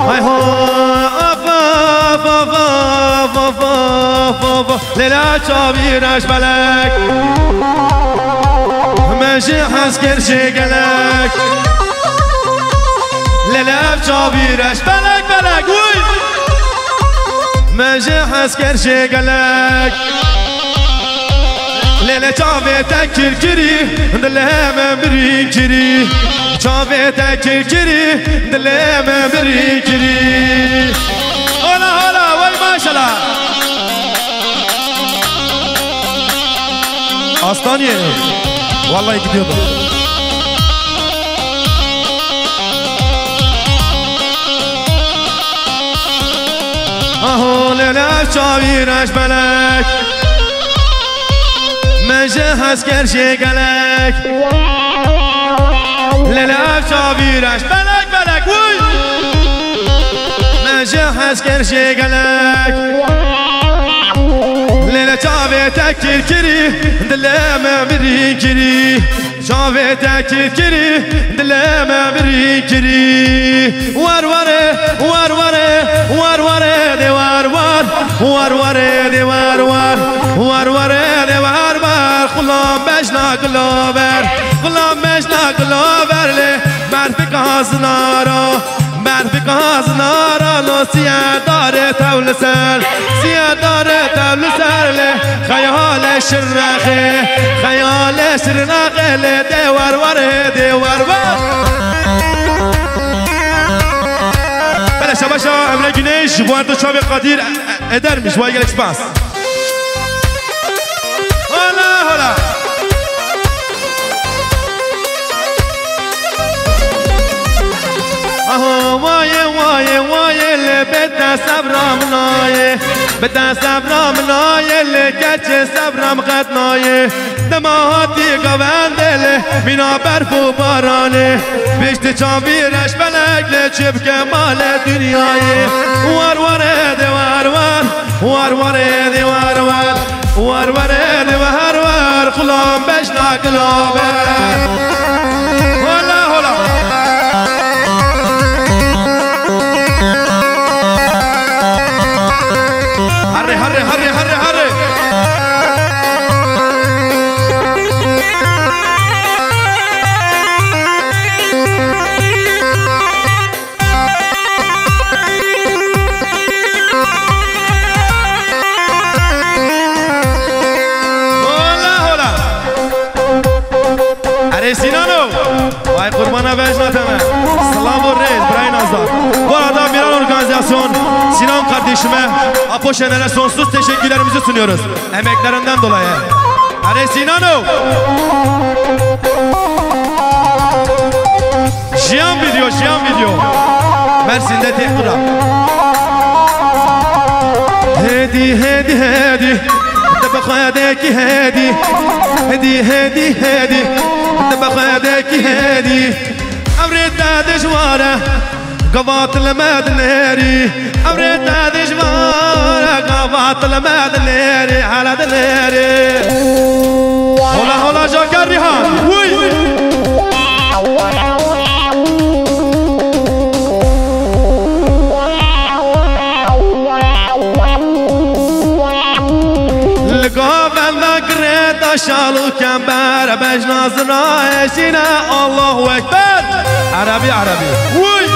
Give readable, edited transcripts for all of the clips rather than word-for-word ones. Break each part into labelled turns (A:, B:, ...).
A: های ها لیلا چاویرش بلک مجی حس کرشی گلک لیلا چاویرش بلک وی مجی حس کرشی گلک لیلا چاوی تکر کری دلم بری کری چاوی تکر کری دلم بری کری هلا وای ماشالله Astaniye vallahi gidiyordum. Aho lelef çaviraj belek Mece hasker gelek Lelef çaviraj belek uy Mece hasker gelek Lele çave tekir kiri dileme biri kiri çave tekir kiri dileme biri kiri var de var de var kulağım beşna glover le merfi kazınara lo siyadare tevli ser le خیال شرناخه le de var بله شباشا امره گینش bu arada çabe kadir edermiş vay gel ekspans hola aho vaye le beta sabram naye بده صبرم نایل گچه صبرم خط نایه دماهاتی گوندل مینا برف و بارانه بیشت چاویرش بلگل چپ کمال دنیایه وار خلام بشنا گلابه هره سینانو وای قربانا وجناتمه سلام و رئیس برای نازدار bu arada Miran Organizasyon Sinan kardeşime Apo Şener'e sonsuz teşekkürlerimizi sunuyoruz emeklerinden dolayı. Hadi Sinano Jiyan video Mersin'de tek dura Hedi تبقى هدي تبقى هدي أوريد دجوارة قباط المدنيري أوريد دجوارة قباط المدنيري على دنيري هلا جاكر ريحان وي شالو كمبر بجنازنا سينا الله أكبر عربي وي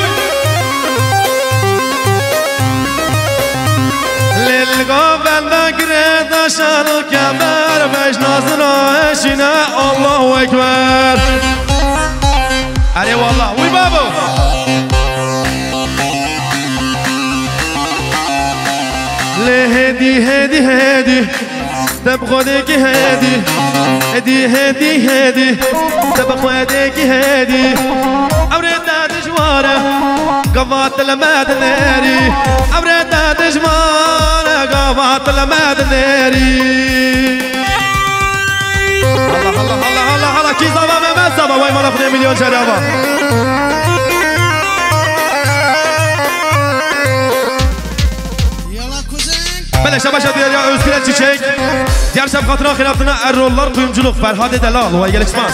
A: للقابل ذكرت شالو كمبر بجنازنا سينا الله أكبر علي والله وي بابو لهدي تبغى ديكي هادي تبغى ديكي هادي أوريد دجوارة قفات الماد ناري أوريد دجوارة قفات الماد ناري الله كي زبا ما زبا وين ما ناخذ مليون شرابة بله شباشا دیگر özgür çiçek diğer şef katına xilafına errollar kuyumculuk Ferhade Delal ve Gelexmans